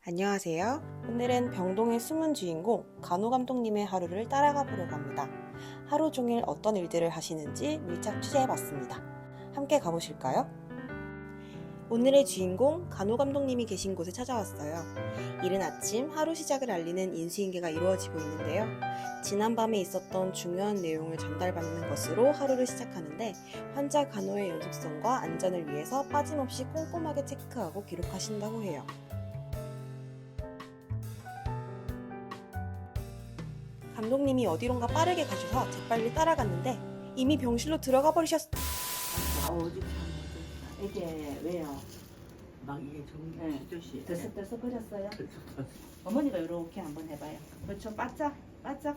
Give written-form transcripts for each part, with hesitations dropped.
안녕하세요. 오늘은 병동의 숨은 주인공 간호 감독님의 하루를 따라가 보려고 합니다. 하루 종일 어떤 일들을 하시는지 밀착 취재해봤습니다. 함께 가보실까요? 오늘의 주인공 간호 감독님이 계신 곳에 찾아왔어요. 이른 아침 하루 시작을 알리는 인수인계가 이루어지고 있는데요. 지난밤에 있었던 중요한 내용을 전달받는 것으로 하루를 시작하는데 환자 간호의 연속성과 안전을 위해서 빠짐없이 꼼꼼하게 체크하고 기록하신다고 해요. 감독님이 어디론가 빠르게 가셔서 재빨리 따라갔는데 이미 병실로 들어가 버리셨... 어디 이게 왜요? 막 이게 전기 네. 휘듯이 들썩들썩 거렸어요? 어머니가 이렇게 한번 해봐요. 그렇죠. 바짝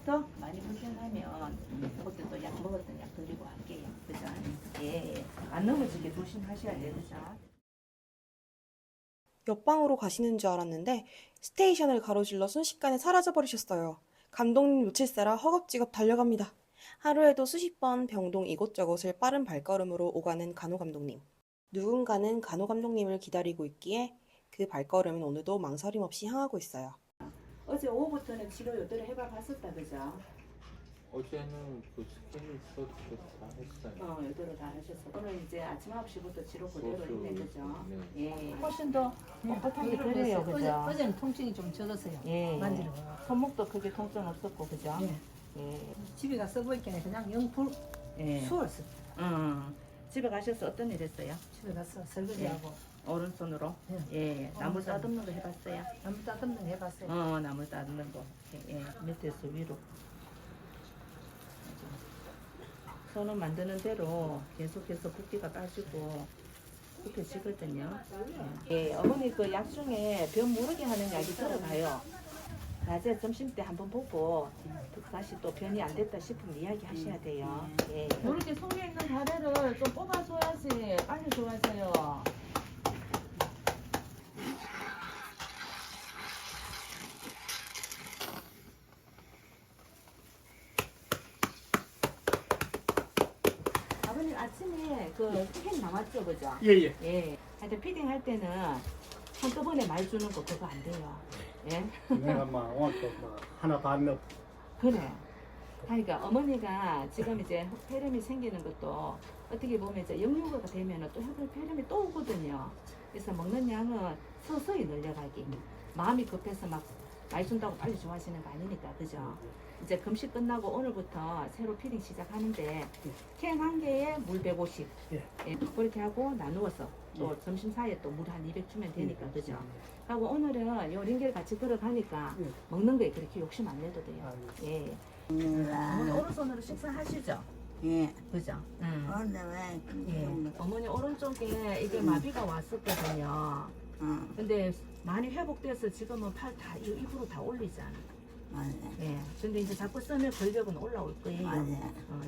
더 많이 불편하면 그것도 또 약 먹었던 약 드리고 할게요. 그죠? 예. 안 넘어지게 조심하셔야 돼요. 그죠? 옆방으로 가시는 줄 알았는데 스테이션을 가로질러 순식간에 사라져 버리셨어요. 감독님 놓칠세라 허겁지겁 달려갑니다. 하루에도 수십 번 병동 이곳저곳을 빠른 발걸음으로 오가는 간호 감독님. 누군가는 간호 감독님을 기다리고 있기에 그 발걸음은 오늘도 망설임 없이 향하고 있어요. 어제 오후부터는 치료 요대로 해봐봤었다. 그죠? 어제는 그 스케줄 있어도 다 했어요. 요대로 다 하셨어. 오늘 이제 아침 9시부터 치료 그대로 있네. 그죠? 네. 예. 훨씬 더 뻣뻣하게 그래요. 그죠? 어제는 통증이 좀 적었어요. 예. 만지러. 손목도 크게 통증 없었고. 그죠? 예. 예. 집에 가서 보니까 그냥 영풀 예. 수월했어. 집에 가셔서 어떤 일 했어요? 집에 가서 설거지하고 오른손으로? 예. 나무 따듬는 거 해봤어요? 나무 따듬는 거 해봤어요. 나무 따듬는 거. 예. 밑에서 위로. 손을 만드는 대로 계속해서 붓기가 빠지고 굽혀지거든요. 예. 어머니 그 약 중에 변 모르게 하는 약이 들어가요. 낮에 점심 때 한번 보고 다시 또 변이 안 됐다 싶으면 이야기 하셔야 돼요. 예. 이렇게 속에 있는 다래를 좀 뽑아줘야지. 빨리 줘야죠. 아버님 아침에 그 캔 나왔죠, 그죠? 예예. 예. 하여튼 피딩 할 때는 한꺼번에 많이 주는 거 그거 안 돼요. 예. 내가 막 오늘 또막 하나 반 넣. 그래. 그러니까 어머니가 지금 이제 폐렴이 생기는 것도 어떻게 보면 이제 영유아가 되면은 또 폐렴이 또 오거든요. 그래서 먹는 양은 서서히 늘려가기. 마음이 급해서 막 많이 준다고 빨리 좋아하시는 거 아니니까, 그죠? 이제 금식 끝나고 오늘부터 새로 피딩 시작하는데 캔 한 개에 물 150. 예. 예, 그렇게 하고 나누어서 또 점심 사이에 또 물 한 200 주면 되니까, 그죠? 하고 오늘은 요 링겔 같이 들어가니까 예. 먹는 거에 그렇게 욕심 안 내도 돼요. 아, 예. 어머니 오른손으로 식사하시죠? 예. 그죠? 근데 왜 예. 어머니 오른쪽에 이게 마비가 왔었거든요. 근데 많이 회복돼서 지금은 팔 다 입으로 다 올리잖아. 맞아. 예. 근데 이제 자꾸 쓰면 근력은 올라올 거예요. 맞아.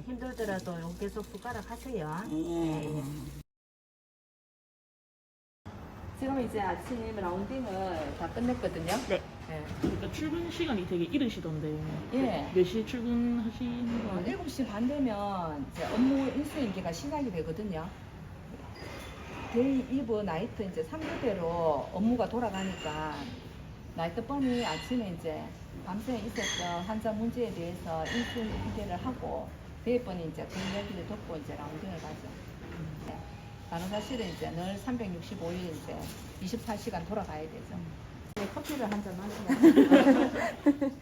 힘들더라도 요 계속 숟가락 하세요. 예. 지금 이제 아침 라운딩을 다 끝냈거든요. 네. 그러니까 출근 시간이 되게 이르시던데 예. 몇 시에 출근하시는 거 아니에요? 7시 반 되면 이제 업무 인수인계가 시작이 되거든요. 데이 이브 나이트 이제 3교대로 업무가 돌아가니까 나이트 뻔히 아침에 이제 밤새 있었던 환자 문제에 대해서 인수인계를 하고 데이 뻔히 이제 그 이야기를 듣고 이제 라운딩을 가죠. 네. 간호사실은 이제 늘 365일 이제 24시간 돌아가야 되죠. 네, 커피를 한 잔 마시면.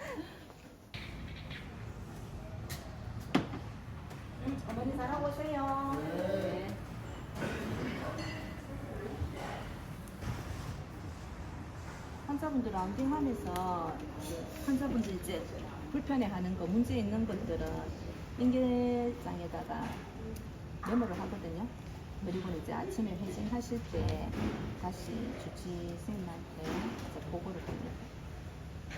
어머니 잘하고 오세요. 네. 환자분들 라운딩하면서 환자분들 이제 불편해하는 거, 문제 있는 것들은 인계장에다가 메모를 하거든요. 그리고 이제 아침에 회진하실 때 다시 주치생님한테 이제 보고를 드립니다.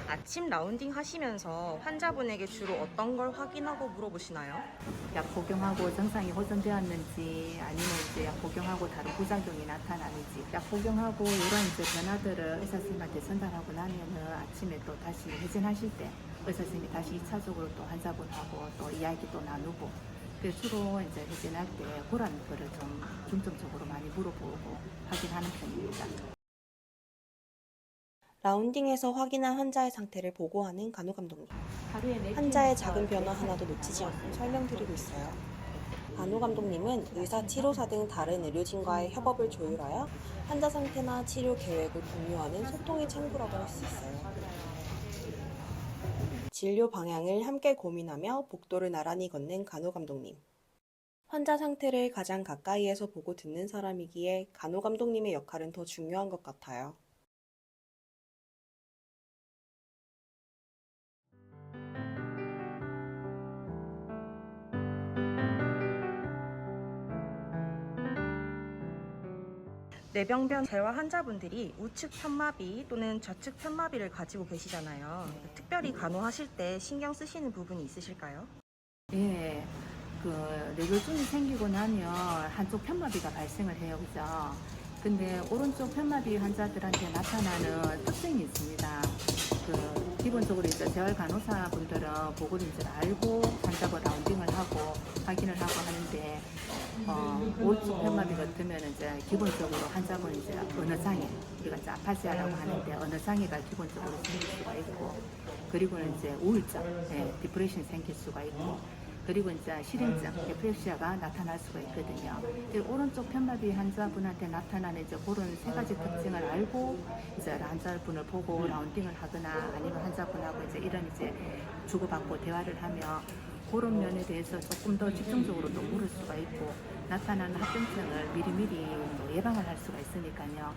아침 라운딩 하시면서 환자분에게 주로 어떤 걸 확인하고 물어보시나요? 약 복용하고 증상이 호전되었는지 아니면 이제 약 복용하고 다른 부작용이 나타나는지 약 복용하고 이런 이제 변화들을 의사 선생님한테 전달하고 나면은 아침에 또 다시 회진하실 때 의사 선생님이 다시 2차적으로 또 환자분하고 또 이야기 또 나누고 그래서 주로 이제 회진할 때 그런 거를 좀 중점적으로 많이 물어보고 확인하는 편입니다. 라운딩에서 확인한 환자의 상태를 보고하는 간호감독님. 하루에 4 환자의 작은 변화 하나도 놓치지 않고 설명드리고 있어요. 간호감독님은 의사, 치료사 등 다른 의료진과의 협업을 조율하여 환자 상태나 치료 계획을 공유하는 소통의 창구라고 할 수 있어요. 진료 방향을 함께 고민하며 복도를 나란히 걷는 간호감독님. 환자 상태를 가장 가까이에서 보고 듣는 사람이기에 간호감독님의 역할은 더 중요한 것 같아요. 뇌병변 재활 환자분들이 우측 편마비 또는 좌측 편마비를 가지고 계시잖아요. 특별히 간호하실 때 신경 쓰시는 부분이 있으실까요? 예, 그 뇌졸중이 생기고 나면 한쪽 편마비가 발생을 해요, 그죠? 근데 오른쪽 편마비 환자들한테 나타나는 특징이 있습니다. 기본적으로 이제 재활 간호사 분들은 보고를 이제 알고 환자가 라운딩을 하고 확인을 하고 하는데 오른쪽 편마비 같으면 이제 기본적으로 환자분 이제 어느 장애, 우리가 이제 아파시아라고 하는데 어느 장애가 기본적으로 생길 수가 있고, 그리고는 이제 우울증, 디프레션이 생길 수가 있고, 그리고 이제 실행증, 에피lep시아가 나타날 수가 있거든요. 오른쪽 편마비 환자분한테 나타나는 이제 그런 세 가지 특징을 알고 이제 환자분을 보고 라운딩을 하거나 아니면 환자분하고 이제 이런 이제 주고받고 대화를 하며 그런 면에 대해서 조금 더 집중적으로 또 물을 수가 있고, 나타나는 합병증을 미리미리 또 예방을 할 수가 있으니까요.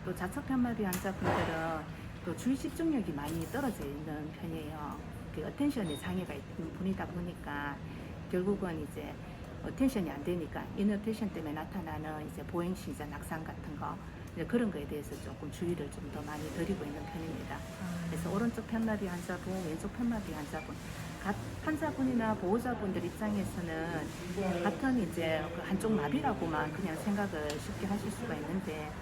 또 좌측 편마비 환자분들은 또 주의 집중력이 많이 떨어져 있는 편이에요. 어텐션에 장애가 있는 분이다 보니까 결국은 이제 어텐션이 안 되니까 인어텐션 때문에 나타나는 이제 보행시자 낙상 같은 거, 이제 그런 거에 대해서 조금 주의를 좀 더 많이 드리고 있는 편입니다. 그래서 오른쪽 편마비 환자분, 왼쪽 편마비 환자분, 환자분이나 보호자분들 입장에서는 같은 이제 한쪽 마비라고만 그냥 생각을 쉽게 하실 수가 있는데,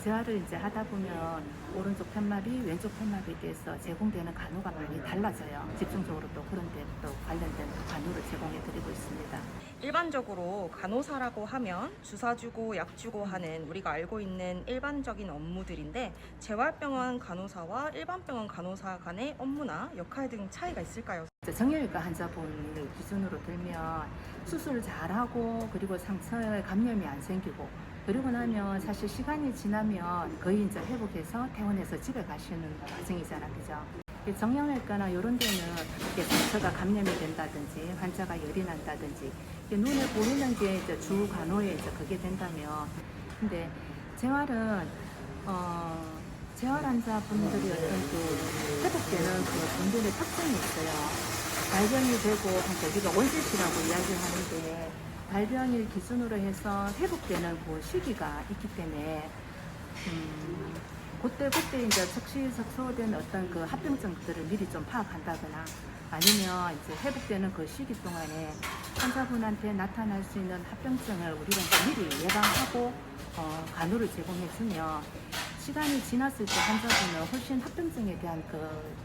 재활을 이제 하다 보면 오른쪽 편마비, 왼쪽 편마비에 대해서 제공되는 간호가 많이 달라져요. 집중적으로 또 그런 데 또 관련된 간호를 제공해 드리고 있습니다. 일반적으로 간호사라고 하면 주사 주고 약 주고 하는 우리가 알고 있는 일반적인 업무들인데, 재활병원 간호사와 일반병원 간호사 간의 업무나 역할 등 차이가 있을까요? 정형외과 환자분을 기준으로 들면 수술을 잘하고 그리고 상처에 감염이 안 생기고 그리고 나면 사실 시간이 지나면 거의 이제 회복해서 퇴원해서 집에 가시는 과정이잖아, 그죠? 정형외과나 이런 데는 이렇게 상처가 감염이 된다든지 환자가 열이 난다든지 눈에 보이는 게 이제 주 간호에 이제 그게 된다면, 근데 재활은 재활 환자분들이 어떤 그 회복되는 그 분들의 특징이 있어요. 발병이 되고 우리가 원셋이라고 이야기를 하는데, 발병일 기준으로 해서 회복되는 그 시기가 있기 때문에 그때 이제 적시적소된 어떤 그 합병증들을 미리 좀 파악한다거나 아니면 이제 회복되는 그 시기 동안에 환자분한테 나타날 수 있는 합병증을 우리가 이제 미리 예방하고 간호를 제공해주면 시간이 지났을 때 환자분은 훨씬 합병증에 대한 그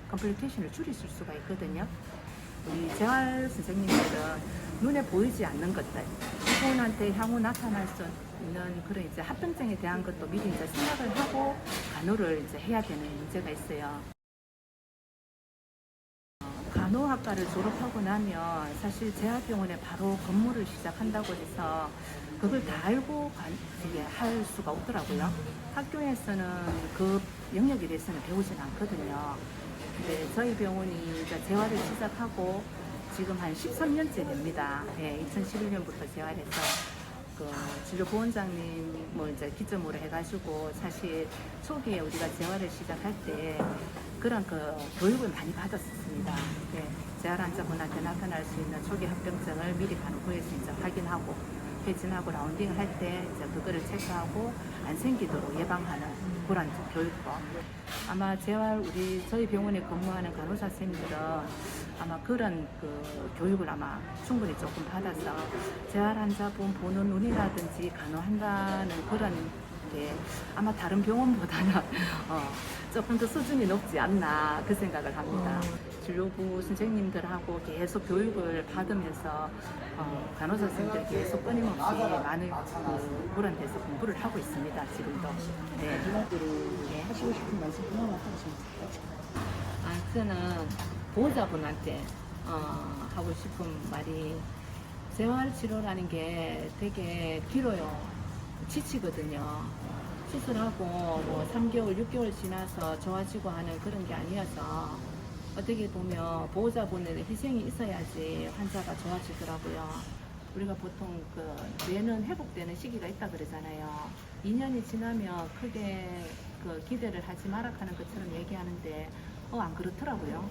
컴플리케이션을 줄이실 수가 있거든요. 우리 재활 선생님들은 눈에 보이지 않는 것들, 이분한테 향후 나타날 수 있는 그런 이제 합병증에 대한 것도 미리 이제 생각을 하고 간호를 이제 해야 되는 문제가 있어요. 간호학과를 졸업하고 나면 사실 재활병원에 바로 근무를 시작한다고 해서 그걸 다 알고 이게 할 수가 없더라고요. 학교에서는 그 영역에 대해서는 배우진 않거든요. 근데 저희 병원이 이제 재활을 시작하고 지금 한 13년째 됩니다. 2011년부터 재활해서 그 진료보원장님 뭐 이제 기점으로 해가지고 사실 초기에 우리가 재활을 시작할 때 그런 그 교육을 많이 받았습니다. 재활 환자분한테 나타날 수 있는 초기 합병증을 미리 간호부에서 이제 확인하고 회진하고 라운딩을 할 때 이제 그거를 체크하고 안 생기도록 예방하는 그런 교육법. 아마 저희 병원에 근무하는 간호사 선생님들은 아마 그런 그 교육을 아마 충분히 조금 받아서 재활 환자분 보는 눈이라든지 간호한다는 그런 게 아마 다른 병원보다는 조금 더 수준이 높지 않나 그 생각을 합니다. 진료부 선생님들하고 계속 교육을 받으면서 간호사 선생님들이 계속 끊임없이 많은 그런 데서 공부를 하고 있습니다. 지금도. 네. 네, 하시고 싶은 말씀 하나만 하시면 저는 보호자분한테 하고 싶은 말이 재활치료라는 게 되게 길어요. 지치거든요. 수술하고 뭐 3개월, 6개월 지나서 좋아지고 하는 그런 게 아니어서 어떻게 보면 보호자분의 희생이 있어야지 환자가 좋아지더라고요. 우리가 보통 그 뇌는 회복되는 시기가 있다 그러잖아요. 2년이 지나면 크게 그 기대를 하지 마라 하는 것처럼 얘기하는데 안 그렇더라고요.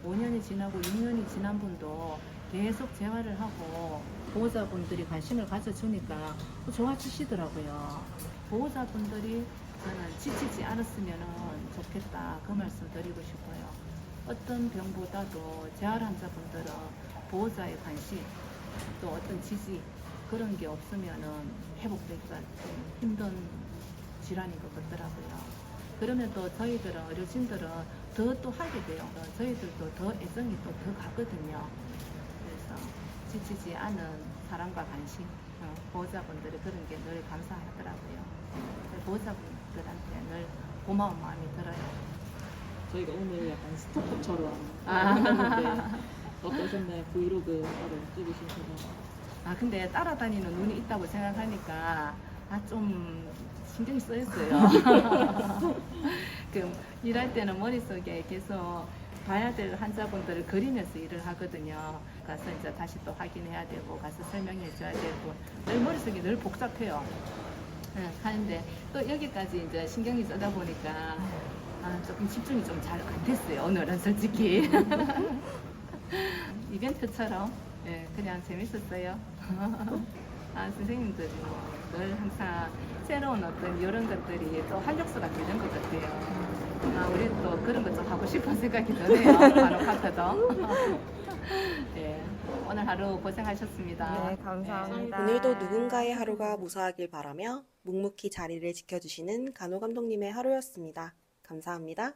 5년이 지나고 6년이 지난 분도 계속 재활을 하고 보호자분들이 관심을 가져주니까 좋아지시더라고요. 보호자분들이 저는 지치지 않았으면 좋겠다 그 말씀 드리고 싶어요. 어떤 병보다도 재활 환자분들은 보호자의 관심 또 어떤 지지 그런 게 없으면 회복되기가 좀 힘든 질환인 것 같더라고요. 그러면 또 저희들은 의료진들은 더 또 하게 돼요. 저희들도 더 애정이 또 더 가거든요. 그래서 지치지 않은 사랑과 관심 보호자분들이 그런 게 늘 감사하더라고요. 보호자분들한테 늘 고마운 마음이 들어요. 저희가 오늘 약간 스토커처럼 했는데 어떠셨나요? 브이로그 따로 찍으시면서. 근데 따라다니는 눈이 있다고 생각하니까 좀 신경이 쓰였어요. 그 일할 때는 머릿속에 계속 봐야 될 환자분들을 그리면서 일을 하거든요. 가서 이제 다시 또 확인해야 되고 가서 설명해 줘야 되고 늘 머릿속이 늘 복잡해요. 하는데 또 여기까지 이제 신경이 쓰다 보니까 조금 집중이 좀 잘 안 됐어요. 오늘은 솔직히 이벤트처럼 그냥 재밌었어요. 선생님들이 늘 항상 새로운 어떤 이런 것들이 또 활력소가 되는 것 같아요. 우리 또 그런 것 좀 하고 싶은 생각이 드네요. 간호카트도. 네, 오늘 하루 고생하셨습니다. 네, 감사합니다. 오늘도 누군가의 하루가 무사하길 바라며 묵묵히 자리를 지켜주시는 간호 감독님의 하루였습니다. 감사합니다.